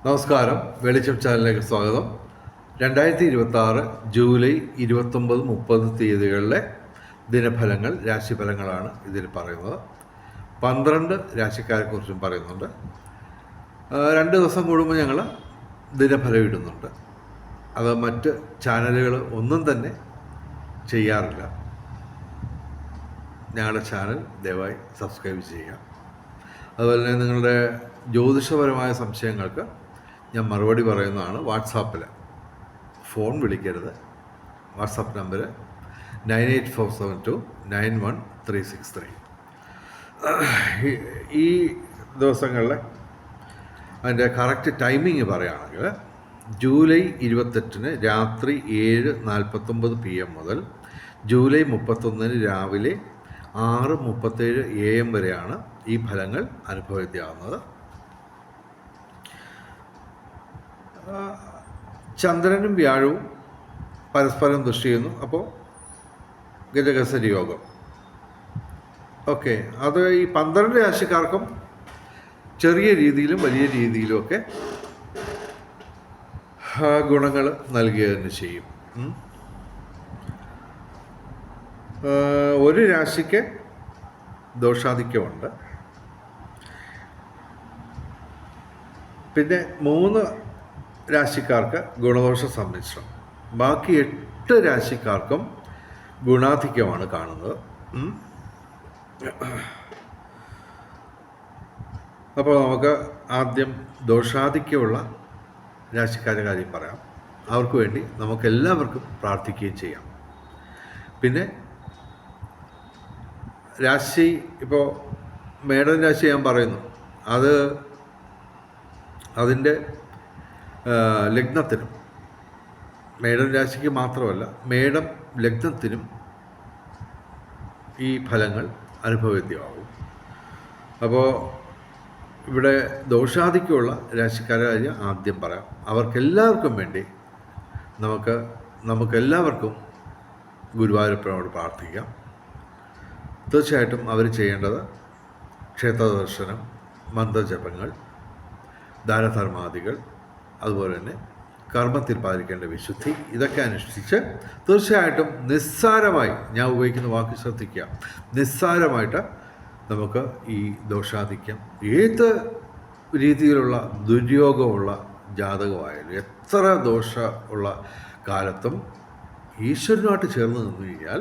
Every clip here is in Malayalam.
നമസ്കാരം. വെളിച്ചം ചാനലിലേക്ക് സ്വാഗതം. 2026 ജൂലൈ 29, 30 തീയതികളിലെ ദിനഫലങ്ങൾ, രാശിഫലങ്ങളാണ് ഇതിൽ പറയുന്നത്. 12 രാശിക്കാരെക്കുറിച്ചും പറയുന്നുണ്ട്. 2 ദിവസം കൂടുമ്പോൾ ഞങ്ങൾ ദിനഫലം ഇടുന്നുണ്ട്. അത് മറ്റ് ചാനലുകൾ ഒന്നും തന്നെ ചെയ്യാറില്ല. ഞങ്ങളുടെ ചാനൽ ദയവായി സബ്സ്ക്രൈബ് ചെയ്യുക. അതുപോലെ തന്നെ നിങ്ങളുടെ ജ്യോതിഷപരമായ സംശയങ്ങൾക്ക് ഞാൻ മറുപടി പറയുന്നതാണ്. വാട്സാപ്പിൽ ഫോൺ വിളിക്കരുത്. WhatsApp number 9847291363. ഈ ദിവസങ്ങളിൽ അതിൻ്റെ കറക്റ്റ് ടൈമിങ് പറയുകയാണെങ്കിൽ ജൂലൈ 28 രാത്രി 7:49 PM മുതൽ ജൂലൈ 31 രാവിലെ 6:37 AM വരെയാണ് ഈ ഫലങ്ങൾ അനുഭവിക്കാവുന്നത്. ചന്ദ്രനും വ്യാഴവും പരസ്പരം ദൃഷ്ടി ചെയ്യുന്നു. അപ്പോൾ ഗജകസരി യോഗം. ഓക്കെ, അത് ഈ 12 രാശിക്കാർക്കും ചെറിയ രീതിയിലും വലിയ രീതിയിലുമൊക്കെ ഗുണങ്ങൾ നൽകുക തന്നെ ചെയ്യും. ഒരു രാശിക്ക് ദോഷാധിക്യമുണ്ട്. പിന്നെ 3 രാശിക്കാർക്ക് ഗുണദോഷ സമ്മിശ്രം. ബാക്കി 8 രാശിക്കാർക്കും ഗുണാധിക്യമാണ് കാണുന്നത്. അപ്പോൾ നമുക്ക് ആദ്യം ദോഷാധിക്യമുള്ള രാശിക്കാരുടെ കാര്യം പറയാം. അവർക്ക് വേണ്ടി നമുക്കെല്ലാവർക്കും പ്രാർത്ഥിക്കുകയും ചെയ്യാം. പിന്നെ രാശി, ഇപ്പോൾ മേടൻ രാശി ഞാൻ പറയുന്നു, അത് അതിൻ്റെ ലഗ്നത്തിനും, മേടൻ രാശിക്ക് മാത്രമല്ല മേടം ലഗ്നത്തിനും ഈ ഫലങ്ങൾ അനുഭവവേദ്യമാകും. അപ്പോൾ ഇവിടെ ദോഷാധിക്യമുള്ള രാശിക്കാരെ കാര്യം ആദ്യം പറയാം. അവർക്കെല്ലാവർക്കും വേണ്ടി നമുക്കെല്ലാവർക്കും ഗുരുവായൂരപ്പനോട് പ്രാർത്ഥിക്കാം. തീർച്ചയായിട്ടും അവർ ചെയ്യേണ്ടത് ക്ഷേത്ര ദർശനം, മന്ത്രജപങ്ങൾ, ദാനധർമാദികൾ, അതുപോലെ തന്നെ കർമ്മത്തിൽ പാലിക്കേണ്ട വിശുദ്ധി, ഇതൊക്കെ അനുഷ്ഠിച്ച് തീർച്ചയായിട്ടും നിസ്സാരമായി, ഞാൻ ഉപയോഗിക്കുന്ന വാക്ക് ശ്രദ്ധിക്കുക, നിസ്സാരമായിട്ട് നമുക്ക് ഈ ദോഷാധിക്യം, ഏത് രീതിയിലുള്ള ദുര്യോഗമുള്ള ജാതകമായാലും, എത്ര ദോഷ ഉള്ള കാലത്തും ഈശ്വരനുമായിട്ട് ചേർന്ന് നിന്നു കഴിഞ്ഞാൽ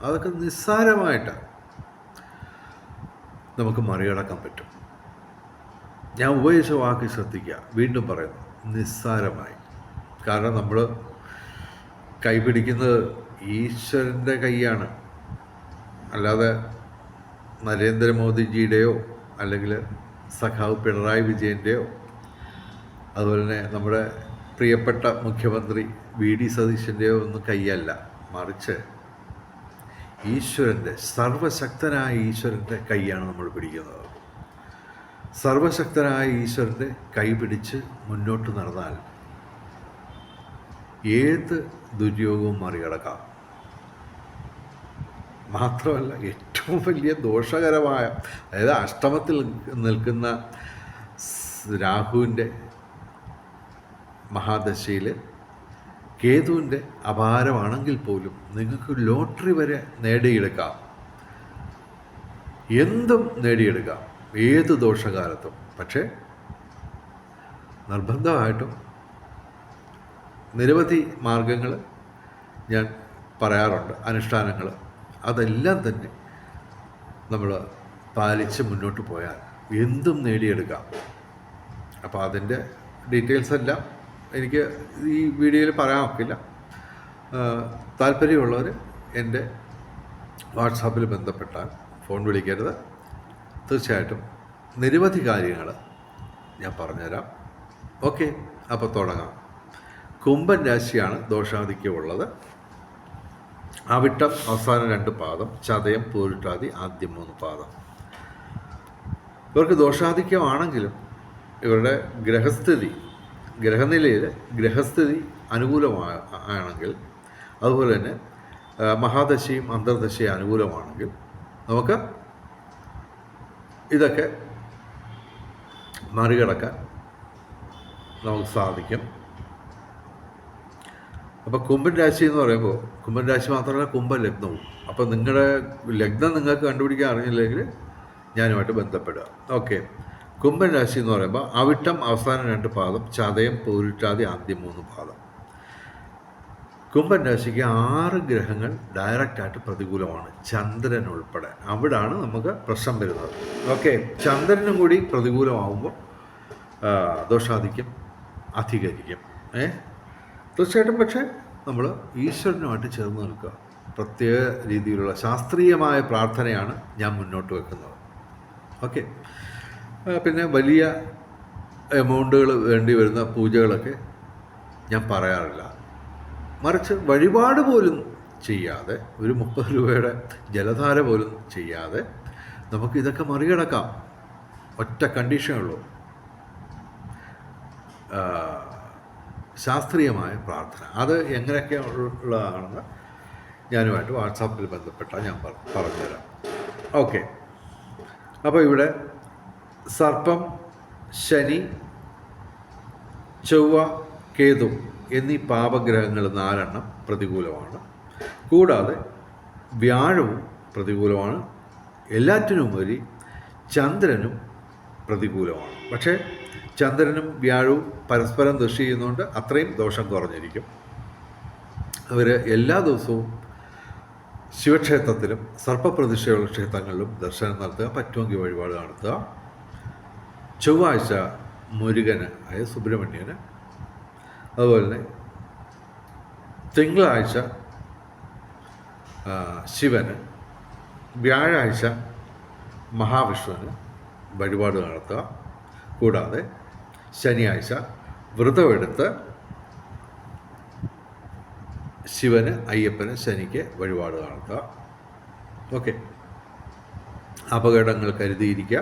അതൊക്കെ നിസ്സാരമായിട്ട് നമുക്ക് മറികടക്കാൻ പറ്റും. ഞാൻ ഉപയോഗിച്ച വാക്ക് ശ്രദ്ധിക്കുക, വീണ്ടും പറയുന്നു, നിസ്സാരമായി. കാരണം നമ്മൾ കൈപിടിക്കുന്നത് ഈശ്വരൻ്റെ കൈയാണ്, അല്ലാതെ നരേന്ദ്രമോദിജിയുടെയോ അല്ലെങ്കിൽ സഖാവ് പിണറായി വിജയൻ്റെയോ അതുപോലെ തന്നെ നമ്മുടെ പ്രിയപ്പെട്ട മുഖ്യമന്ത്രി VD സതീശൻ്റെയോ ഒന്നും കൈയല്ല. മറിച്ച് ഈശ്വരൻ്റെ, സർവശക്തനായ ഈശ്വരൻ്റെ കൈയാണ് നമ്മൾ പിടിക്കുന്നത്. സർവശക്തനായ ഈശ്വരൻ്റെ കൈ പിടിച്ച് മുന്നോട്ട് നടന്നാൽ ഏത് ദുര്യോഗവും മറികടക്കാം. മാത്രമല്ല, ഏറ്റവും വലിയ ദോഷകരമായ, അതായത് അഷ്ടമത്തിൽ നിൽക്കുന്ന രാഹുവിൻ്റെ മഹാദശയിൽ കേതുവിൻ്റെ അപാരമാണെങ്കിൽ പോലും നിങ്ങൾക്ക് ലോട്ടറി വരെ നേടിയെടുക്കാം. എന്തും നേടിയെടുക്കാം ഏത് ദോഷകാലത്തും. പക്ഷേ നിർബന്ധമായിട്ടും നിരവധി മാർഗങ്ങൾ ഞാൻ പറയാറുണ്ട്, അനുഷ്ഠാനങ്ങൾ. അതെല്ലാം തന്നെ നമ്മൾ പാലിച്ച് മുന്നോട്ട് പോയാൽ എന്തും നേടിയെടുക്കാം. അപ്പോൾ അതിൻ്റെ ഡീറ്റെയിൽസ് എല്ലാം എനിക്ക് ഈ വീഡിയോയിൽ പറയാൻ ഒക്കില്ല. താല്പര്യമുള്ളവർ എൻ്റെ വാട്സാപ്പിൽ ബന്ധപ്പെട്ടാൽ, ഫോൺ വിളിക്കരുത്. തീർച്ചയായിട്ടും നിരവധി കാര്യങ്ങൾ ഞാൻ പറഞ്ഞുതരാം. ഓക്കെ, അപ്പോൾ തുടങ്ങാം. കുംഭൻ രാശിയാണ് ദോഷാധിക്യമുള്ളത്. അവിട്ടം അവസാന 2 പാദം, ചതയം പൂരിട്ടാതി ആദ്യം 3 പാദം. ഇവർക്ക് ദോഷാധിക്യമാണെങ്കിലും ഇവരുടെ ഗ്രഹസ്ഥിതി അനുകൂലമാണെങ്കിൽ, അതുപോലെ തന്നെ മഹാദശയും അന്തർദശയും അനുകൂലമാണെങ്കിൽ നമുക്ക് ഇതൊക്കെ മറികടക്കാൻ നമുക്ക് സാധിക്കും. അപ്പോൾ കുംഭൻ രാശി എന്ന് പറയുമ്പോൾ കുംഭൻ രാശി മാത്രമല്ല കുംഭലഗ്നവും. അപ്പോൾ നിങ്ങളുടെ ലഗ്നം നിങ്ങൾക്ക് കണ്ടുപിടിക്കാൻ അറിഞ്ഞില്ലെങ്കിൽ ഞാനുമായിട്ട് ബന്ധപ്പെടുക. ഓക്കെ, കുംഭൻ രാശി എന്ന് പറയുമ്പോൾ അവിട്ടം അവസാനം 2 പാദം, ചതയം പൂരിട്ടാതി ആദ്യം 3 പാദം. കുംഭൻ രാശിക്ക് 6 ഗ്രഹങ്ങൾ ഡയറക്റ്റായിട്ട് പ്രതികൂലമാണ്, ചന്ദ്രൻ ഉൾപ്പെടെ. അവിടാണ് നമുക്ക് പ്രശ്നം വരുന്നത്. ഓക്കെ, ചന്ദ്രനും കൂടി പ്രതികൂലമാകുമ്പോൾ ദോഷാധിക്യം അധികരിക്കും. തീർച്ചയായിട്ടും. പക്ഷേ നമ്മൾ ഈശ്വരനുമായിട്ട് ചേർന്ന് നിൽക്കുക. പ്രത്യേക രീതിയിലുള്ള ശാസ്ത്രീയമായ പ്രാർത്ഥനയാണ് ഞാൻ മുന്നോട്ട് വെക്കുന്നത്. ഓക്കെ, പിന്നെ വലിയ എമൗണ്ടുകൾ വേണ്ടി വരുന്ന പൂജകളൊക്കെ ഞാൻ പറയാറില്ല. മറിച്ച് വഴിപാട് പോലും ചെയ്യാതെ, ഒരു 30 രൂപയുടെ ജലധാര പോലും ചെയ്യാതെ നമുക്ക് ഇതൊക്കെ മറികടക്കാം. ഒറ്റ കണ്ടീഷനുള്ളൂ, ശാസ്ത്രീയമായ പ്രാർത്ഥന. അത് എങ്ങനെയൊക്കെ ഉള്ളതാണെന്ന് ഞാനുമായിട്ട് വാട്സാപ്പിൽ ബന്ധപ്പെട്ടാൽ ഞാൻ പറഞ്ഞുതരാം. ഓക്കെ, അപ്പോൾ ഇവിടെ സർപ്പം, ശനി, ചൊവ്വ, കേതു എന്നീ പാപഗ്രഹങ്ങൾ 4 പ്രതികൂലമാണ്. കൂടാതെ വ്യാഴവും പ്രതികൂലമാണ്. എല്ലാറ്റിനുമുപരി ചന്ദ്രനും പ്രതികൂലമാണ്. പക്ഷേ ചന്ദ്രനും വ്യാഴവും പരസ്പരം ദൃഷ്ടി ചെയ്യുന്നതുകൊണ്ട് അത്രയും ദോഷം കുറഞ്ഞിരിക്കും. അവർ എല്ലാ ദിവസവും ശിവക്ഷേത്രത്തിലും സർപ്പപ്രതിഷ്ഠയുള്ള ക്ഷേത്രങ്ങളിലും ദർശനം നടത്തുക, പറ്റുമെങ്കിൽ വഴിപാട് നടത്തുക. ചൊവ്വാഴ്ച മുരുകന്, അതായത് സുബ്രഹ്മണ്യന്, അതുപോലെ തന്നെ തിങ്കളാഴ്ച ശിവന്, വ്യാഴാഴ്ച മഹാവിഷ്ണുവിന് വഴിപാട് നടത്തുക. കൂടാതെ ശനിയാഴ്ച വ്രതമെടുത്ത് ശിവന്, അയ്യപ്പന്, ശനിക്ക് വഴിപാട് നടത്തുക. ഓക്കെ, അപകടങ്ങൾ കരുതിയിരിക്കുക.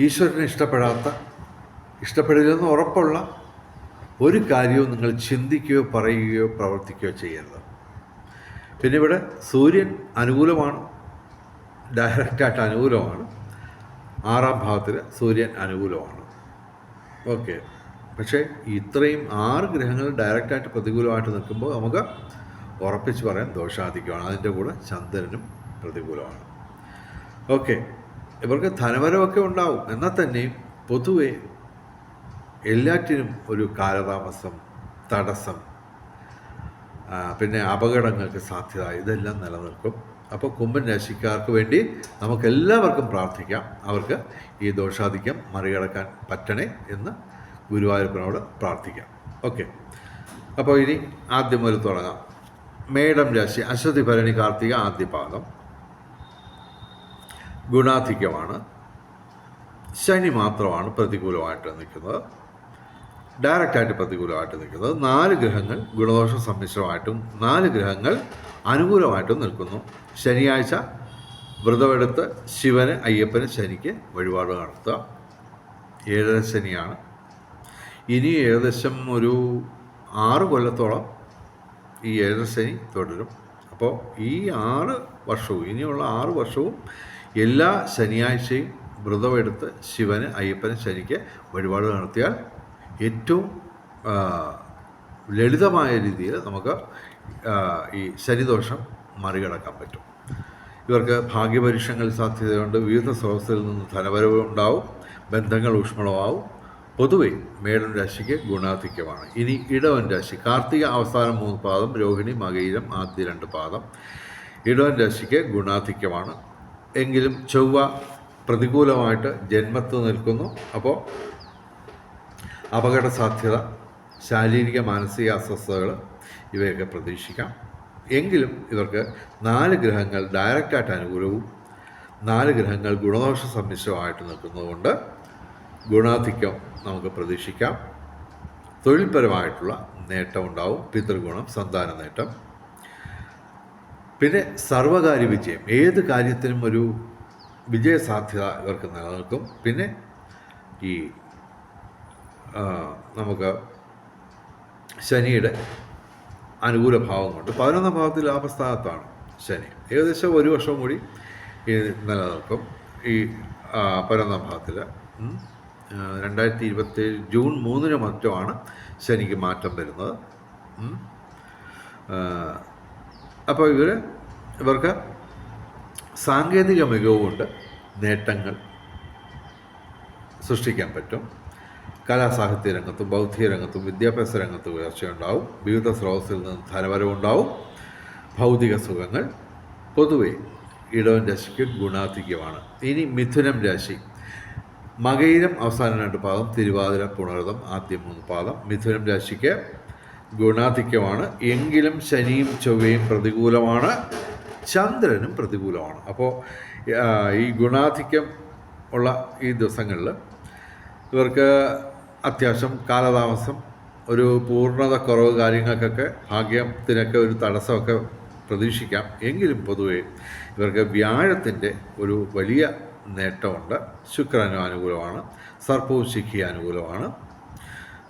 ഈശ്വരനെ ഇഷ്ടപ്പെടില്ലെന്ന് ഉറപ്പുള്ള ഒരു കാര്യവും നിങ്ങൾ ചിന്തിക്കുകയോ പറയുകയോ പ്രവർത്തിക്കുകയോ ചെയ്യരുത്. പിന്നെ ഇവിടെ സൂര്യൻ അനുകൂലമാണ്, ഡയറക്റ്റായിട്ട് അനുകൂലമാണ്. 6ാം ഭാവത്തിൽ സൂര്യൻ അനുകൂലമാണ്. ഓക്കെ, പക്ഷേ ഇത്രയും 6 ഗ്രഹങ്ങൾ ഡയറക്റ്റായിട്ട് പ്രതികൂലമായിട്ട് നിൽക്കുമ്പോൾ നമുക്ക് ഉറപ്പിച്ച് പറയാൻ ദോഷാധിക്യമാണ്. അതിൻ്റെ കൂടെ ചന്ദ്രനും പ്രതികൂലമാണ്. ഓക്കെ, ഇവർക്ക് ധനവരവൊക്കെ ഉണ്ടാവും. എന്നാൽ തന്നെയും പൊതുവെ എല്ലാറ്റിനും ഒരു കാലതാമസം, തടസ്സം, പിന്നെ അപകടങ്ങൾക്ക് സാധ്യത, ഇതെല്ലാം നിലനിൽക്കും. അപ്പോൾ കുംഭൻ രാശിക്കാർക്ക് വേണ്ടി നമുക്കെല്ലാവർക്കും പ്രാർത്ഥിക്കാം, അവർക്ക് ഈ ദോഷാധിക്യം മറികടക്കാൻ പറ്റണേ എന്ന് ഗുരുവായൂരപ്പനോട് പ്രാർത്ഥിക്കാം. ഓക്കെ, അപ്പോൾ ഇനി ആദ്യം മുതൽ തുടങ്ങാം. മേടം രാശി, അശ്വതി ഭരണി കാർത്തിക ആദ്യ പാദം. ഗുണാധിക്യമാണ്. ശനി മാത്രമാണ് പ്രതികൂലമായിട്ട് നിൽക്കുന്നത്, ഡയറക്റ്റായിട്ട് പ്രതികൂലമായിട്ട് നിൽക്കുന്നത്. 4 ഗ്രഹങ്ങൾ ഗുണദോഷ സമ്മിശ്രമായിട്ടും 4 ഗ്രഹങ്ങൾ അനുകൂലമായിട്ടും നിൽക്കുന്നു. ശനിയാഴ്ച വ്രതമെടുത്ത് ശിവന്, അയ്യപ്പന്, ശനിക്ക് വഴിപാട് നടത്തുക. 7ര ശനിയാണ്. ഇനി ഏകദേശം ഒരു 6 കൊല്ലത്തോളം ഈ 7ര ശനി തുടരും. അപ്പോൾ ഈ 6 വർഷവും, ഇനിയുള്ള 6 വർഷവും എല്ലാ ശനിയാഴ്ചയും വ്രതമെടുത്ത് ശിവന്, അയ്യപ്പന്, ശനിക്ക് വഴിപാട് നടത്തിയാൽ ഏറ്റവും ലളിതമായ രീതിയിൽ നമുക്ക് ഈ ശനിദോഷം മറികടക്കാൻ പറ്റും. ഇവർക്ക് ഭാഗ്യപരീക്ഷണങ്ങൾ സാധ്യതയുണ്ട്. വിവിധ സ്രോതസ്സിൽ നിന്ന് ധനവരവ് ഉണ്ടാവും, ബന്ധങ്ങൾ ഊഷ്മളമാവും. പൊതുവെ മേടൻ രാശിക്ക് ഗുണാധിക്യമാണ്. ഇനി ഇടവൻ രാശി, കാർത്തിക അവസാനം 3 പാദം, രോഹിണി, മകയിരം ആദ്യ 2 പാദം. ഇടവൻ രാശിക്ക് ഗുണാധിക്യമാണ്. എങ്കിലും ചൊവ്വ പ്രതികൂലമായിട്ട് ജന്മത്ത് നിൽക്കുന്നു. അപ്പോൾ അപകട സാധ്യത, ശാരീരിക മാനസിക അസ്വസ്ഥതകൾ ഇവയൊക്കെ പ്രതീക്ഷിക്കാം. എങ്കിലും ഇവർക്ക് 4 ഗ്രഹങ്ങൾ ഡയറക്റ്റായിട്ട് അനുകൂലവും 4 ഗ്രഹങ്ങൾ ഗുണദോഷ സമ്മിശ്രമായിട്ട് നിൽക്കുന്നതുകൊണ്ട് ഗുണാധിക്യം നമുക്ക് പ്രതീക്ഷിക്കാം. തൊഴിൽപരമായിട്ടുള്ള നേട്ടമുണ്ടാവും, പിതൃഗുണം, സന്താന നേട്ടം. പിന്നെ സർവകാര്യ വിജയം, ഏത് കാര്യത്തിനും ഒരു വിജയസാധ്യത ഇവർക്ക് നിലനിൽക്കും. പിന്നെ ഈ നമുക്ക് ശനിയുടെ അനുകൂല ഭാവം കൊണ്ട് 11ാം ഭാവത്തിൽ ലാഭസ്ഥാനത്താണ് ശനി. ഏകദേശം 1 വർഷം കൂടി നിലനിൽക്കും ഈ 11ാം ഭാവത്തിൽ. 2027 ജൂൺ 3 മറ്റോ ആണ് ശനിക്ക് മാറ്റം വരുന്നത്. അപ്പോൾ ഇവർക്ക് സാങ്കേതിക മികവ് കൊണ്ട് നേട്ടങ്ങൾ സൃഷ്ടിക്കാൻ പറ്റും. കലാസാഹിത്യ രംഗത്തും ബൗദ്ധിക രംഗത്തും വിദ്യാഭ്യാസ രംഗത്തും ഉയർച്ചയുണ്ടാവും. വിവിധ സ്രോതസ്സിൽ നിന്ന് ധനവരവുണ്ടാവും. ഭൗതിക സുഖങ്ങൾ. പൊതുവെ ഇടവൻ രാശിക്ക് ഗുണാധിക്യമാണ്. ഇനി മിഥുനം രാശി. മകയിരം അവസാന 2 പാദം, തിരുവാതിര പുണർതം ആദ്യ 3 പാദം. മിഥുനം രാശിക്ക് ഗുണാധിക്യമാണ്. എങ്കിലും ശനിയും ചൊവ്വയും പ്രതികൂലമാണ്, ചന്ദ്രനും പ്രതികൂലമാണ്. അപ്പോൾ ഈ ഗുണാധിക്യം ഉള്ള ഈ ദിവസങ്ങളിൽ ഇവർക്ക് അത്യാവശ്യം കാലതാമസം, ഒരു പൂർണ്ണത കുറവ് കാര്യങ്ങൾക്കൊക്കെ, ഭാഗ്യത്തിനൊക്കെ ഒരു തടസ്സമൊക്കെ പ്രതീക്ഷിക്കാം. എങ്കിലും പൊതുവെ ഇവർക്ക് വ്യാഴത്തിൻ്റെ ഒരു വലിയ നേട്ടമുണ്ട്. ശുക്രനും അനുകൂലമാണ്. സർപ്പവും ശിഖി അനുകൂലമാണ്.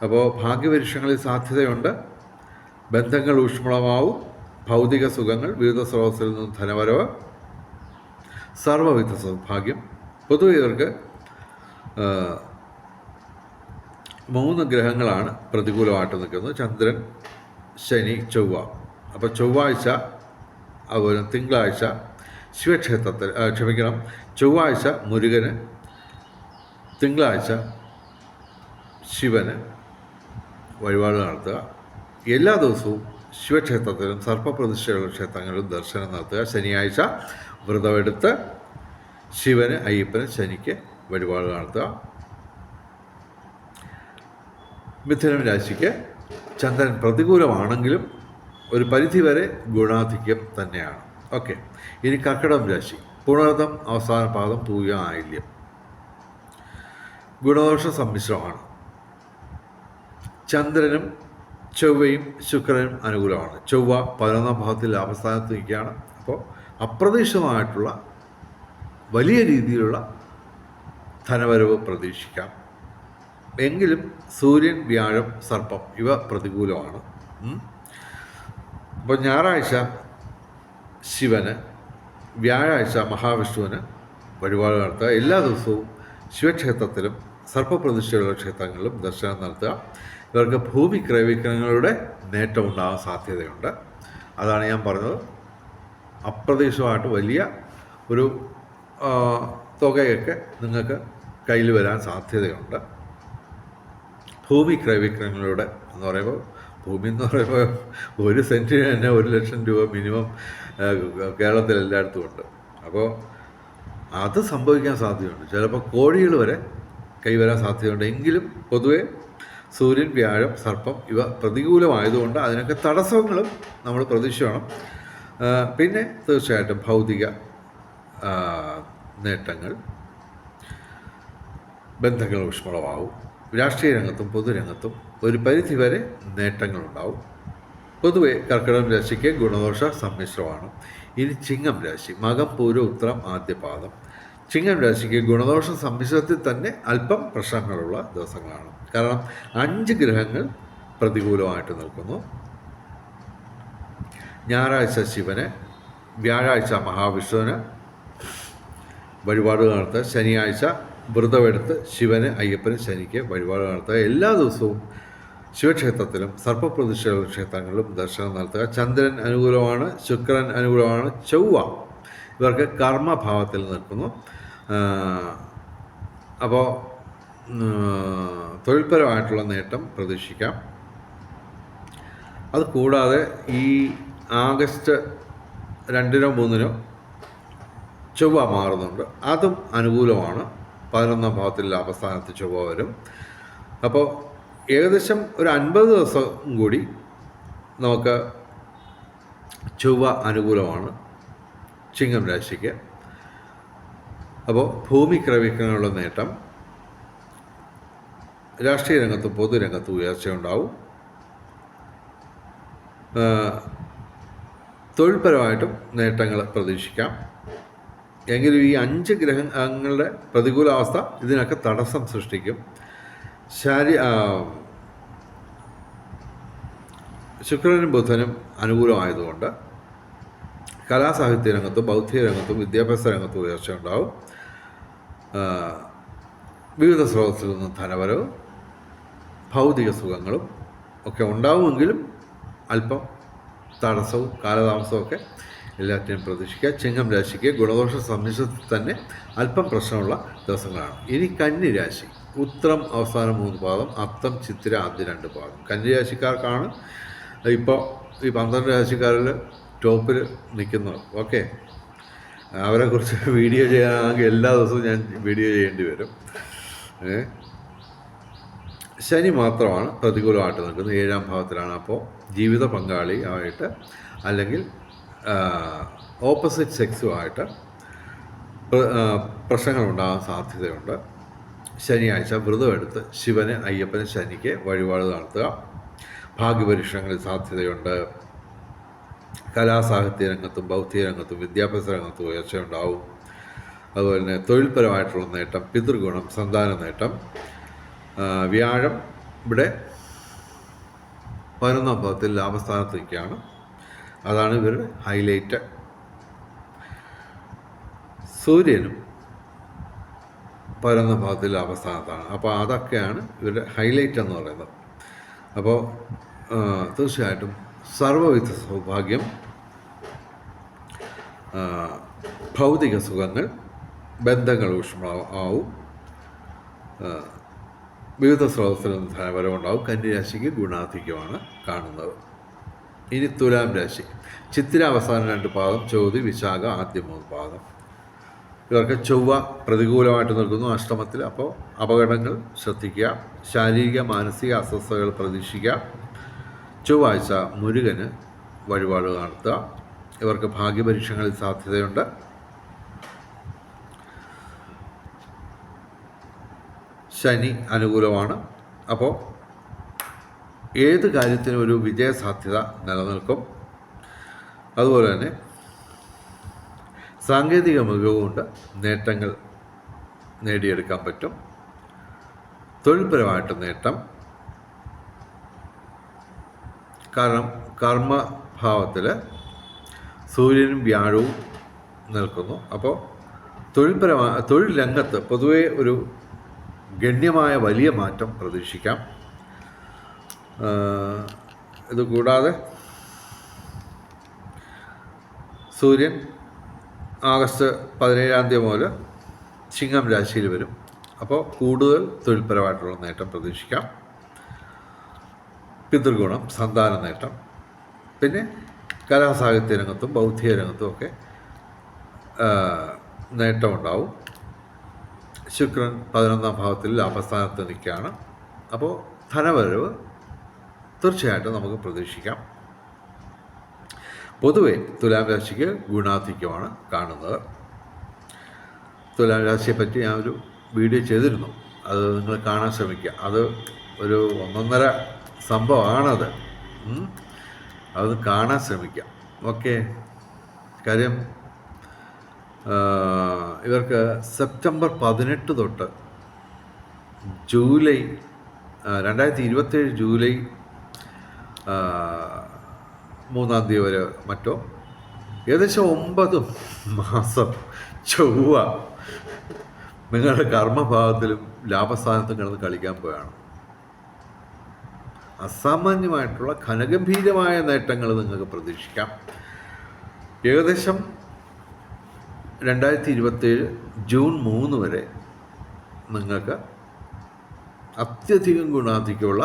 അപ്പോൾ ഭാഗ്യപരീക്ഷങ്ങളിൽ സാധ്യതയുണ്ട്. ബന്ധങ്ങൾ ഊഷ്മളമാവും. ഭൗതിക സുഖങ്ങൾ, വിവിധ സ്രോതസ്സിൽ നിന്ന് ധനവരവ്, സർവ്വവിധ സൗഭാഗ്യം. പൊതുവെ ഇവർക്ക് 3 ഗ്രഹങ്ങളാണ് പ്രതികൂലമായിട്ട് നിൽക്കുന്നത്: ചന്ദ്രൻ, ശനി, ചൊവ്വ. അപ്പോൾ ചൊവ്വാഴ്ച, അതുപോലെ തിങ്കളാഴ്ച ശിവക്ഷേത്രത്തിൽ, ചൊവ്വാഴ്ച മുരുകന്, തിങ്കളാഴ്ച ശിവന് വഴിപാട് നടത്തുക. എല്ലാ ദിവസവും ശിവക്ഷേത്രത്തിലും സർപ്പപ്രതിഷ്ഠയുള്ള ക്ഷേത്രങ്ങളിലും ദർശനം നടത്തുക. ശനിയാഴ്ച വ്രതമെടുത്ത് ശിവന്, അയ്യപ്പന്, ശനിക്ക് വഴിപാട് നടത്തുക. മിഥുനം രാശിക്ക് ചന്ദ്രൻ പ്രതികൂലമാണെങ്കിലും ഒരു പരിധിവരെ ഗുണാധിക്യം തന്നെയാണ്. ഓക്കെ. ഇനി കർക്കിടകം രാശി. പുണർതം അവസാന പാദം, പൂയ ആയില്യം. ഗുണദോഷ സമ്മിശ്രമാണ്. ചന്ദ്രനും ചൊവ്വയും ശുക്രനും അനുകൂലമാണ്. ചൊവ്വ 11ാം ഭാവത്തിൽ ലാഭസ്ഥാനത്ത് നിൽക്കുകയാണ്. അപ്പോൾ അപ്രതീക്ഷിതമായിട്ടുള്ള വലിയ രീതിയിലുള്ള ധനവരവ് പ്രതീക്ഷിക്കാം. എങ്കിലും സൂര്യൻ, വ്യാഴം, സർപ്പം ഇവ പ്രതികൂലമാണ്. അപ്പോൾ ഞായറാഴ്ച ശിവന്, വ്യാഴാഴ്ച മഹാവിഷ്ണുവിന് വഴിപാട് നടത്തുക. എല്ലാ ദിവസവും ശിവക്ഷേത്രത്തിലും സർപ്പപ്രതിഷ്ഠയുള്ള ക്ഷേത്രങ്ങളിലും ദർശനം നടത്തുക. ഇവർക്ക് ഭൂമി ക്രയവിക്രയങ്ങളുടെ നേട്ടം ഉണ്ടാകാൻ സാധ്യതയുണ്ട്. അതാണ് ഞാൻ പറഞ്ഞത്. അപ്രതീക്ഷിതമായിട്ട് വലിയ ഒരു തുകയൊക്കെ നിങ്ങൾക്ക് കയ്യിൽ വരാൻ സാധ്യതയുണ്ട്. ഭൂമി ക്രയവിക്രയങ്ങളുടെ എന്ന് പറയുമ്പോൾ, ഭൂമി എന്ന് പറയുമ്പോൾ 1 സെൻറ്റിന് തന്നെ 1 ലക്ഷം രൂപ മിനിമം കേരളത്തിൽ എല്ലായിടത്തും ഉണ്ട്. അപ്പോൾ അത് സംഭവിക്കാൻ സാധ്യതയുണ്ട്. ചിലപ്പോൾ കോടികൾ വരെ കൈവരാൻ സാധ്യതയുണ്ട്. എങ്കിലും പൊതുവെ സൂര്യൻ, വ്യാഴം, സർപ്പം ഇവ പ്രതികൂലമായതുകൊണ്ട് അതിനൊക്കെ തടസ്സങ്ങളും നമ്മൾ പ്രതീക്ഷിക്കണം. പിന്നെ തീർച്ചയായിട്ടും ഭൗതിക നേട്ടങ്ങൾ, ബന്ധങ്ങൾ ഊഷ്മളമാവും. രാഷ്ട്രീയ രംഗത്തും പൊതുരംഗത്തും ഒരു പരിധിവരെ നേട്ടങ്ങളുണ്ടാവും. പൊതുവെ കർക്കിടകം രാശിക്ക് ഗുണദോഷ സമ്മിശ്രമാണ്. ഇനി ചിങ്ങം രാശി. മകം, പൂരം, ഉത്രം ആദ്യ പാദം. ചിങ്ങം രാശിക്ക് ഗുണദോഷ സമ്മിശ്രത്തിൽ തന്നെ അല്പം പ്രശ്നങ്ങളുള്ള ദിവസങ്ങളാണ്. കാരണം 5 ഗ്രഹങ്ങൾ പ്രതികൂലമായിട്ട് നിൽക്കുന്നു. ഞായറാഴ്ച ശിവന്, വ്യാഴാഴ്ച മഹാവിഷ്ണുവിന് വഴിപാട് നടത്തുക. ശനിയാഴ്ച വ്രതമെടുത്ത് ശിവന്, അയ്യപ്പന്, ശനിക്ക് വഴിപാട് നടത്തുക. എല്ലാ ദിവസവും ശിവക്ഷേത്രത്തിലും സർപ്പപ്രതിഷ്ഠയുള്ള ക്ഷേത്രങ്ങളിലും ദർശനം നടത്തുക. ചന്ദ്രൻ അനുകൂലമാണ്. ശുക്രൻ അനുകൂലമാണ്. ചൊവ്വ ഇവർക്ക് കർമ്മഭാവത്തിൽ നിൽക്കുന്നു. അപ്പോൾ തൊഴിൽപരമായിട്ടുള്ള നേട്ടം പ്രതീക്ഷിക്കാം. അതുകൂടാതെ ഈ ആഗസ്റ്റ് 2-നോ 3-നോ ചൊവ്വ മാറുന്നുണ്ട്. അതും അനുകൂലമാണ്. 11ാം ഭാവത്തിൽ ലാഭസ്ഥാനത്ത് ചൊവ്വ വരും. അപ്പോൾ ഏകദേശം ഒരു 50 ദിവസം കൂടി നമുക്ക് ചൊവ്വ അനുകൂലമാണ് ചിങ്ങം രാശിക്ക്. അപ്പോൾ ഭൂമി ക്രയവിക്രയങ്ങളുള്ള നേട്ടം, രാഷ്ട്രീയ രംഗത്തും പൊതുരംഗത്തും ഉയർച്ചയുണ്ടാവും. തൊഴിൽപരമായിട്ടും നേട്ടങ്ങൾ പ്രതീക്ഷിക്കാം. എങ്കിലും ഈ 5 ഗ്രഹങ്ങളുടെ പ്രതികൂലാവസ്ഥ ഇതിനൊക്കെ തടസ്സം സൃഷ്ടിക്കും. ശുക്രനും ബുധനും അനുകൂലമായതുകൊണ്ട് കലാസാഹിത്യ രംഗത്തും ബൗദ്ധിക രംഗത്തും വിദ്യാഭ്യാസ രംഗത്തും ഉയർച്ച ഉണ്ടാവും. വിവിധ സ്രോതസ്സിൽ നിന്ന് ധനവരവ്, ഭൗതിക സുഖങ്ങളും ഒക്കെ ഉണ്ടാവുമെങ്കിലും അല്പം തടസ്സവും കാലതാമസവും ഒക്കെ എല്ലാറ്റിനും പ്രതീക്ഷിക്കുക. ചിങ്ങം രാശിക്ക് ഗുണദോഷ സമ്മിശ്രത്തിൽ തന്നെ അല്പം പ്രശ്നമുള്ള ദിവസങ്ങളാണ്. ഇനി കന്നി രാശി, ഉത്രം അവസാനം 3 പാദം, അത്തം ചിത്തിര ആദ്യ 2 പാദം. കന്നി രാശിക്കാർക്കാണ് ഇപ്പോൾ ഈ 12 രാശിക്കാരിൽ ടോപ്പിൽ നിൽക്കുന്നത്. ഓക്കെ, അവരെക്കുറിച്ച് വീഡിയോ ചെയ്യാനാണെങ്കിൽ എല്ലാ ദിവസവും ഞാൻ വീഡിയോ ചെയ്യേണ്ടി വരും. ശനി മാത്രമാണ് പ്രതികൂലമായിട്ട് നിൽക്കുന്നത്, 7ാം ഭാവത്തിലാണ്. അപ്പോൾ ജീവിത പങ്കാളി ആയിട്ട് അല്ലെങ്കിൽ ഓപ്പോസിറ്റ് സെക്സുമായിട്ട് പ്രശ്നങ്ങളുണ്ടാകാൻ സാധ്യതയുണ്ട്. ശനിയാഴ്ച വ്രതമെടുത്ത് ശിവന്, അയ്യപ്പന്, ശനിക്ക് വഴിപാട് നടത്തുക. ഭാഗ്യപരീക്ഷണങ്ങളിൽ സാധ്യതയുണ്ട്. കലാസാഹിത്യ രംഗത്തും ബൗദ്ധിക രംഗത്തും വിദ്യാഭ്യാസ രംഗത്തും ഉയർച്ചയുണ്ടാവും. അതുപോലെ തന്നെ തൊഴിൽപരമായിട്ടുള്ള നേട്ടം, പിതൃഗുണം, സന്താന നേട്ടം. വ്യാഴം ഇവിടെ 11ാം ഭാവത്തിൽ ലാഭസ്ഥാനത്ത് നിൽക്കുകയാണ്. അതാണ് ഇവരുടെ ഹൈലൈറ്റ്. സൂര്യനും 11ാം ഭാവത്തിൽ ലാഭസ്ഥാനത്താണ്. അപ്പോൾ അതൊക്കെയാണ് ഇവരുടെ ഹൈലൈറ്റ് എന്ന് പറയുന്നത്. അപ്പോൾ തീർച്ചയായിട്ടും സർവ്വവിധ സൗഭാഗ്യം, ഭൗതിക സുഖങ്ങൾ, ബന്ധങ്ങൾ ഊഷ്മളമാവും, വിവിധ സ്രോതസ്സിൽ നിന്ന് ധനപരമുണ്ടാവും. കന്യരാശിക്ക് ഗുണാധിക്യമാണ് കാണുന്നത്. ഇനി തുലാം രാശി, ചിത്തിര അവസാനം 2 പാദം, ചോതി, വിശാഖ ആദ്യ 3 പാദം. ഇവർക്ക് ചൊവ്വ പ്രതികൂലമായിട്ട് നിൽക്കുന്നു, അഷ്ടമത്തിൽ. അപ്പോൾ അപകടങ്ങൾ ശ്രദ്ധിക്കുക, ശാരീരിക മാനസിക അസ്വസ്ഥതകൾ പ്രതീക്ഷിക്കുക. ചൊവ്വാഴ്ച മുരുകന് വഴിപാട് നടത്തുക. ഇവർക്ക് ഭാഗ്യപരീക്ഷണങ്ങളിൽ സാധ്യതയുണ്ട്. ശനി അനുകൂലമാണ്. അപ്പോൾ ഏത് കാര്യത്തിനും ഒരു വിജയസാധ്യത നിലനിൽക്കും. അതുപോലെ തന്നെ സാങ്കേതിക മികവുകൊണ്ട് നേട്ടങ്ങൾ നേടിയെടുക്കാൻ പറ്റും. തൊഴിൽപരമായിട്ട് നേട്ടം, കാരണം കർമ്മഭാവത്തിൽ സൂര്യനും വ്യാഴവും നിൽക്കുന്നു. അപ്പോൾ തൊഴിൽ രംഗത്ത് പൊതുവെ ഒരു ഗണ്യമായ വലിയ മാറ്റം പ്രതീക്ഷിക്കാം. ഇതുകൂടാതെ സൂര്യൻ ആഗസ്റ്റ് 17-ാം തീയതി മുതൽ ചിങ്ങം രാശിയിൽ വരും. അപ്പോൾ കൂടുതൽ തൊഴിൽപരമായിട്ടുള്ള നേട്ടം പ്രതീക്ഷിക്കാം. പിതൃഗുണം, സന്താന നേട്ടം, പിന്നെ കലാസാഹിത്യ രംഗത്തും ബൗദ്ധിക രംഗത്തും ഒക്കെ നേട്ടമുണ്ടാവും. ശുക്രൻ 11ാം ഭാവത്തിൽ ലാഭസ്ഥാനത്ത് നിൽക്കുകയാണ്. അപ്പോൾ ധനവരവ് തീർച്ചയായിട്ടും നമുക്ക് പ്രതീക്ഷിക്കാം. പൊതുവെ തുലാം രാശിക്ക് ഗുണാധിക്യമാണ് കാണുന്നത്. തുലാം രാശിയെപ്പറ്റി ഞാൻ ഒരു വീഡിയോ ചെയ്തിരുന്നു, അത് നിങ്ങൾ കാണാൻ ശ്രമിക്കുക. അത് ഒരു 1.5 സംഭവമാണത്. അത് കാണാൻ ശ്രമിക്കുക. ഓക്കെ, കാര്യം ഇവർക്ക് സെപ്റ്റംബർ 18 തൊട്ട് ജൂലൈ 2027 ജൂലൈ 3-ാം തീയതി വരെ മറ്റോ ഏകദേശം 9 മാസം ചൊവ്വ നിങ്ങളുടെ കർമ്മഭാഗത്തിലും ലാഭസ്ഥാനത്തും കിടന്ന് കളിക്കാൻ പോയാണ്. അസാമാന്യമായിട്ടുള്ള ഘനഗംഭീരമായ നേട്ടങ്ങൾ നിങ്ങൾക്ക് പ്രതീക്ഷിക്കാം. ഏകദേശം 2027 ജൂൺ 3 വരെ നിങ്ങൾക്ക് അത്യധികം ഗുണാധിക്യമുള്ള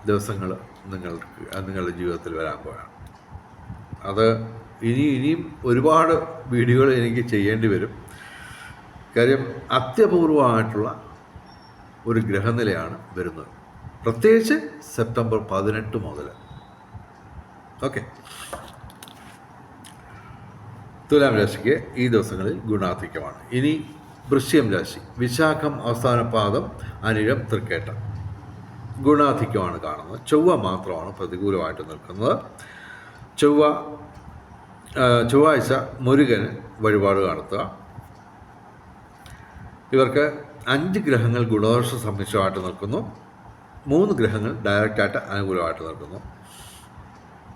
ദിവസങ്ങൾ നിങ്ങളുടെ ജീവിതത്തിൽ വരാൻ പോയാണ്. അത് ഇനിയും ഒരുപാട് വീഡിയോകൾ എനിക്ക് ചെയ്യേണ്ടി വരും. കാര്യം അത്യപൂർവമായിട്ടുള്ള ഒരു ഗ്രഹനിലയാണ് വരുന്നത്, പ്രത്യേകിച്ച് സെപ്റ്റംബർ 18 മുതൽ. ഓക്കെ, തുലാം രാശിക്ക് ഈ ദിവസങ്ങളിൽ ഗുണാധിക്യമാണ്. ഇനി വൃശ്ചികം രാശി, വിശാഖം അവസാന പാദം, അനിഴം, തൃക്കേട്ട. ഗുണാധിക്യമാണ് കാണുന്നത്. ചൊവ്വ മാത്രമാണ് പ്രതികൂലമായിട്ട് നിൽക്കുന്നത്. ചൊവ്വാഴ്ച മുരുകന് വഴിപാട് നടത്തുക. ഇവർക്ക് 5 ഗ്രഹങ്ങൾ ഗുണദോഷ സമ്മിശ്രമായിട്ട് നിൽക്കുന്നു. 3 ഗ്രഹങ്ങൾ ഡയറക്റ്റായിട്ട് അനുകൂലമായിട്ട് നിൽക്കുന്നു.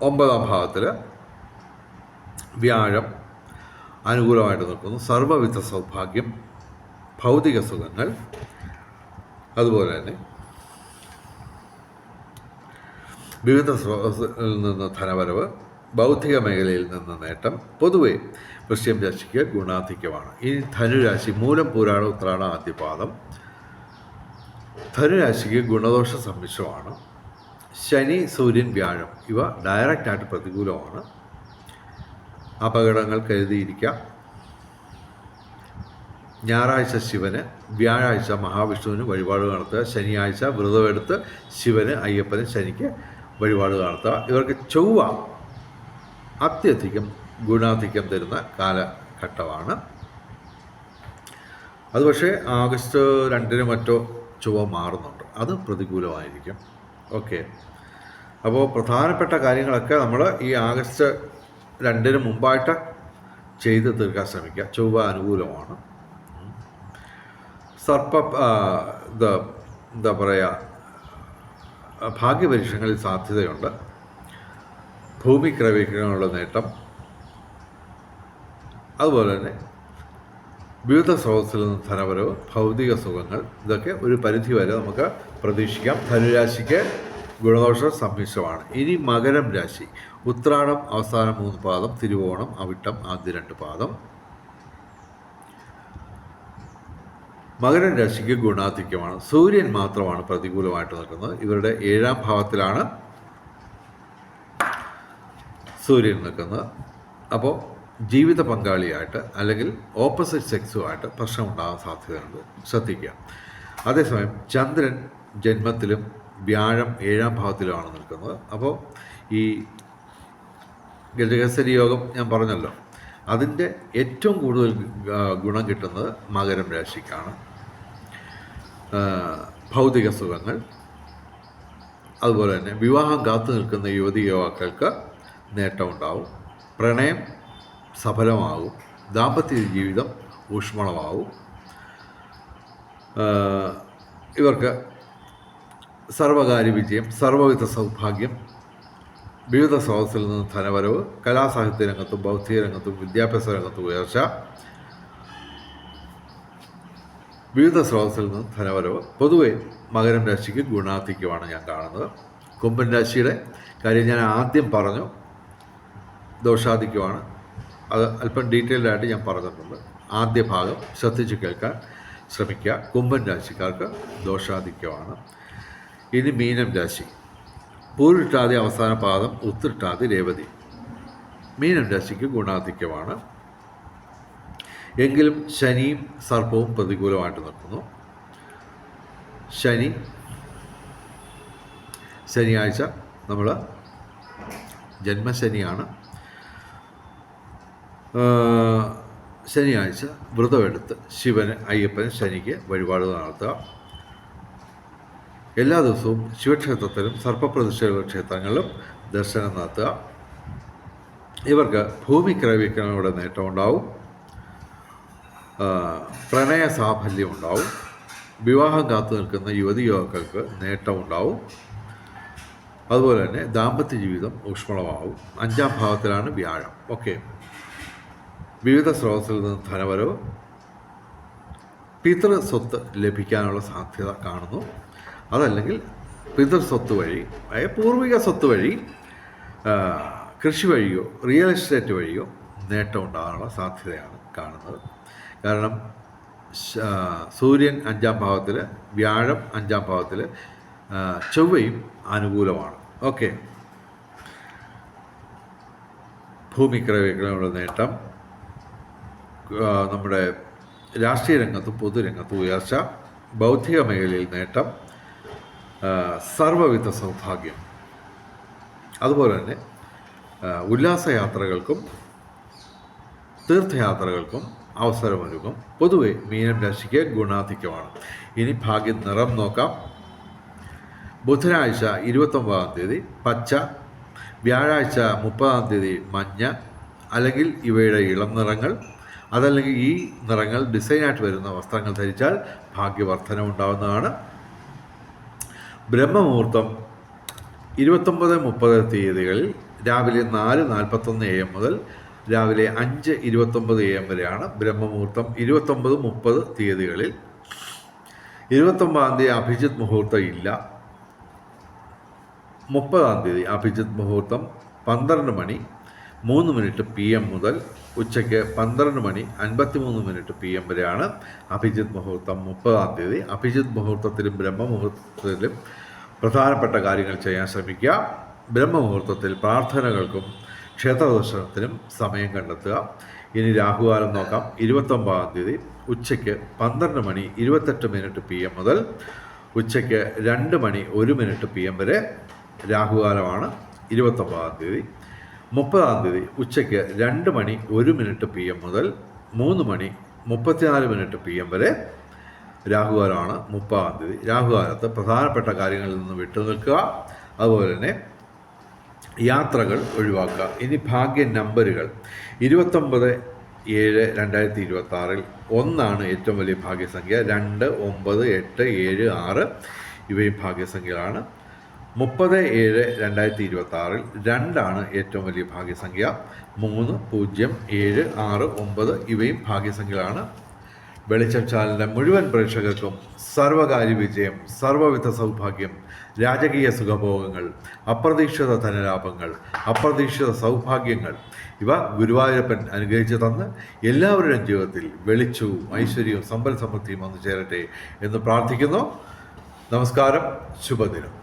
9ാം ഭാവത്തിൽ വ്യാഴം അനുകൂലമായിട്ട് നിൽക്കുന്നു. സർവ്വവിധ സൗഭാഗ്യം, ഭൗതിക സുഖങ്ങൾ, അതുപോലെ തന്നെ വിവിധ സ്രോതസ്സിൽ നിന്ന് ധനവരവ്, ബൗദ്ധിക മേഖലയിൽ നിന്ന് നേട്ടം. പൊതുവെ വൃശ്ചികം രാശിക്ക് ഗുണാധിക്യമാണ്. ഇനി ധനുരാശി, മൂലം പൂരാട ഉത്രാട ആദ്യപാദം. ധനുരാശിക്ക് ഗുണദോഷ സമ്മിശ്രമാണ്. ശനി, സൂര്യൻ, വ്യാഴം ഇവ ഡയറക്റ്റായിട്ട് പ്രതികൂലമാണ്. അപകടങ്ങൾ കരുതിയിരിക്കാം. ഞായറാഴ്ച ശിവന്, വ്യാഴാഴ്ച മഹാവിഷ്ണുവിന് വഴിപാട് നടത്തുക. ശനിയാഴ്ച വ്രതമെടുത്ത് ശിവന്, അയ്യപ്പന്, ശനിക്ക് വഴിപാട് നടത്തുക. ഇവർക്ക് ചൊവ്വ അത്യധികം ഗുണാധിക്യം തരുന്ന കാലഘട്ടമാണ്. അത് പക്ഷേ ആഗസ്റ്റ് 2 മറ്റോ ചൊവ്വ മാറുന്നുണ്ട്, അത് പ്രതികൂലമായിരിക്കും. ഓക്കെ, അപ്പോൾ പ്രധാനപ്പെട്ട കാര്യങ്ങളൊക്കെ നമ്മൾ ഈ ആഗസ്റ്റ് 2 മുമ്പായിട്ട് ചെയ്ത് തീർക്കാൻ ശ്രമിക്കുക. ചൊവ്വ അനുകൂലമാണ്. എന്താ പറയുക, ഭാഗ്യപരീക്ഷണങ്ങളിൽ സാധ്യതയുണ്ട്. ഭൂമി ക്രയവിക്രയങ്ങളുള്ള നേട്ടം, അതുപോലെ തന്നെ വിവിധ സ്രോതസ്സിൽ നിന്ന് ധനവരവ്, ഭൗതിക സുഖങ്ങൾ, ഇതൊക്കെ ഒരു പരിധി വരെ നമുക്ക് പ്രതീക്ഷിക്കാം. ധനുരാശിക്ക് ഗുണദോഷ സമ്മിശ്രമാണ്. ഇനി മകരം രാശി, ഉത്രാടം അവസാന 3 പാദം, തിരുവോണം, അവിട്ടം ആദ്യ 2 പാദം. മകരം രാശിക്ക് ഗുണാധിക്യമാണ്. സൂര്യൻ മാത്രമാണ് പ്രതികൂലമായിട്ട് നിൽക്കുന്നത്. ഇവരുടെ 7ാം ഭാവത്തിലാണ് സൂര്യൻ നിൽക്കുന്നത്. അപ്പോൾ ജീവിത പങ്കാളിയായിട്ട് അല്ലെങ്കിൽ ഓപ്പോസിറ്റ് സെക്സുമായിട്ട് പ്രശ്നം ഉണ്ടാകാൻ സാധ്യതയുണ്ട്, ശ്രദ്ധിക്കുക. അതേസമയം ചന്ദ്രൻ ജന്മത്തിലും വ്യാഴം 7ാം ഭാവത്തിലുമാണ് നിൽക്കുന്നത്. അപ്പോൾ ഈ ഗജകേസരി യോഗം ഞാൻ പറഞ്ഞല്ലോ, അതിൻ്റെ ഏറ്റവും കൂടുതൽ ഗുണം കിട്ടുന്നത് മകരം രാശിക്കാണ്. ഭൗതിക സുഖങ്ങൾ, അതുപോലെ തന്നെ വിവാഹം കാത്തു നിൽക്കുന്ന യുവതി യുവാക്കൾക്ക് നേട്ടമുണ്ടാവും. പ്രണയം സഫലമാവും. ദാമ്പത്യ ജീവിതം ഊഷ്മളമാവും. ഇവർക്ക് സർവകാര്യ വിജയം, സർവവിധ സൗഭാഗ്യം, വിവിധ സ്രോതസ്സിൽ നിന്ന് ധനവരവ്, കലാസാഹിത്യ രംഗത്തും ബൗദ്ധിക രംഗത്തും വിദ്യാഭ്യാസ രംഗത്തും ഉയർച്ച, വിവിധ സ്രോതസ്സിൽ നിന്ന് ധനവരവ്. പൊതുവെ മകരം രാശിക്ക് ഗുണാധിക്യമാണ് ഞാൻ കാണുന്നത്. കുംഭൻ രാശിയുടെ കാര്യം ഞാൻ ആദ്യം പറഞ്ഞു, ദോഷാധിക്യമാണ്. അത് അല്പം ഡീറ്റെയിൽഡായിട്ട് ഞാൻ പറഞ്ഞിട്ടുണ്ട്. ആദ്യ ഭാഗം ശ്രദ്ധിച്ച് കേൾക്കാൻ ശ്രമിക്കുക. കുംഭൻ രാശിക്കാർക്ക് ദോഷാധിക്യമാണ്. ഇനി മീനം രാശി, പൂരിട്ടാതി അവസാന പാദം, ഉത്തിട്ടാതി രേവതി. മീനം രാശിക്ക് ഗുണാധിക്യമാണ്. എങ്കിലും ശനിയും സർപ്പവും പ്രതികൂലമായിട്ട് നിൽക്കുന്നു. ശനിയാഴ്ച നമ്മൾ ജന്മശനിയാണ്. ശനിയാഴ്ച വ്രതമെടുത്ത് ശിവന്, അയ്യപ്പന്, ശനിക്ക് വഴിപാട് നടത്തുക. എല്ലാ ദിവസവും ശിവക്ഷേത്രത്തിലും സർപ്പപ്രതിഷ്ഠയുള്ള ക്ഷേത്രങ്ങളിലും ദർശനം നടത്തുക. ഇവർക്ക് ഭൂമി ക്രയവിക്രയങ്ങളുടെ നേട്ടമുണ്ടാവും. പ്രണയ സാഫല്യം ഉണ്ടാവും. വിവാഹം കാത്തു നിൽക്കുന്ന യുവതി യുവാക്കൾക്ക് നേട്ടമുണ്ടാവും. അതുപോലെ തന്നെ ദാമ്പത്യ ജീവിതം ഊഷ്മളമാവും. 5ാം ഭാവത്തിലാണ് വ്യാഴം. ഓക്കെ, വിവിധ സ്രോതസ്സിൽ നിന്ന് ധനവരവ്, പിതൃ സ്വത്ത് ലഭിക്കാനുള്ള സാധ്യത കാണുന്നു. അതല്ലെങ്കിൽ പിതൃ സ്വത്ത് വഴി, പൂർവിക സ്വത്ത് വഴി, കൃഷി വഴിയോ റിയൽ എസ്റ്റേറ്റ് വഴിയോ നേട്ടം ഉണ്ടാകാനുള്ള സാധ്യതയാണ് കാണുന്നത്. കാരണം സൂര്യൻ 5ാം ഭാവത്തിൽ, വ്യാഴം 5ാം ഭാവത്തിൽ, ചൊവ്വയും അനുകൂലമാണ്. ഓക്കെ, ഭൂമി ക്രയവിക്രയങ്ങളുടെ നേട്ടം, നമ്മുടെ രാഷ്ട്രീയ രംഗത്തും പൊതുരംഗത്തും ഉയർച്ച, ബൗദ്ധിക മേഖലയിൽ നേട്ടം, സർവവിധ സൗഭാഗ്യം. അതുപോലെ തന്നെ ഉല്ലാസയാത്രകൾക്കും തീർത്ഥയാത്രകൾക്കും അവസരമൊരുക്കും. പൊതുവെ മീനം രാശിക്ക് ഗുണാധിക്യമാണ്. ഇനി ഭാഗ്യ നിറം നോക്കാം. ബുധനാഴ്ച 29-ാം തീയതി പച്ച, വ്യാഴാഴ്ച 30-ാം തീയതി മഞ്ഞ, അല്ലെങ്കിൽ ഇവയുടെ ഇളം നിറങ്ങൾ, അതല്ലെങ്കിൽ ഈ നിറങ്ങൾ ഡിസൈനായിട്ട് വരുന്ന വസ്ത്രങ്ങൾ ധരിച്ചാൽ ഭാഗ്യവർദ്ധന ഉണ്ടാകുന്നതാണ്. ബ്രഹ്മമുഹൂർത്തം 29-30 തീയതികളിൽ രാവിലെ 4:41 AM മുതൽ രാവിലെ 5:29 AM വരെയാണ് ബ്രഹ്മമുഹൂർത്തം. 29-30 തീയതികളിൽ 29-ാം തീയതി അഭിജിത്ത് മുഹൂർത്തം ഇല്ല. 30-ാം തീയതി അഭിജിത്ത് മുഹൂർത്തം 12 മണി 3 PM മുതൽ ഉച്ചയ്ക്ക് 12 മണി 53 PM വരെയാണ് അഭിജിത്ത് മുഹൂർത്തം 30-ാം തീയതി. അഭിജിത്ത് മുഹൂർത്തത്തിലും ബ്രഹ്മമുഹൂർത്തത്തിലും പ്രധാനപ്പെട്ട കാര്യങ്ങൾ ചെയ്യാൻ ശ്രമിക്കുക. ബ്രഹ്മമുഹൂർത്തത്തിൽ പ്രാർത്ഥനകൾക്കും ക്ഷേത്രദർശനത്തിനും സമയം കണ്ടെത്തുക. ഇനി രാഹുകാലം നോക്കാം. 29-ാം തീയതി ഉച്ചയ്ക്ക് 12 മണി 28 PM മുതൽ ഉച്ചയ്ക്ക് 2 മണി 1 PM വരെ രാഹുകാലമാണ് 29-ാം തീയതി. 30-ാം തീയതി ഉച്ചയ്ക്ക് 2 മണി 1 PM മുതൽ 3 മണി 34 PM വരെ രാഹുകാലമാണ് 30-ാം തീയതി. രാഹുകാലത്ത് പ്രധാനപ്പെട്ട കാര്യങ്ങളിൽ നിന്ന് വിട്ടുനിൽക്കുക. അതുപോലെ തന്നെ യാത്രകൾ ഒഴിവാക്കുക. ഇനി ഭാഗ്യ നമ്പറുകൾ 29/7/2026 1 ഏറ്റവും വലിയ ഭാഗ്യസംഖ്യ. 2, 9, 8, 7, 6 ഇവയും ഭാഗ്യസംഖ്യകളാണ്. 30/7/2026 2 ഏറ്റവും വലിയ ഭാഗ്യസംഖ്യ. 3, 0, 7, 6, 9 ഇവയും ഭാഗ്യസംഖ്യകളാണ്. വെളിച്ചം ചാനലിൻ്റെ മുഴുവൻ പ്രേക്ഷകർക്കും സർവകാര്യ വിജയം, സർവവിധ സൗഭാഗ്യം, രാജകീയ സുഖഭോഗങ്ങൾ, അപ്രതീക്ഷിത ധനലാഭങ്ങൾ, അപ്രതീക്ഷിത സൗഭാഗ്യങ്ങൾ ഇവ ഗുരുവായൂരപ്പൻ അനുഗ്രഹിച്ചു തന്ന് എല്ലാവരുടെയും ജീവിതത്തിൽ വെളിച്ചവും ഐശ്വര്യവും സമ്പൽ സമൃദ്ധിയും വന്നു ചേരട്ടെ എന്ന് പ്രാർത്ഥിക്കുന്നു. നമസ്കാരം. ശുഭദിനം.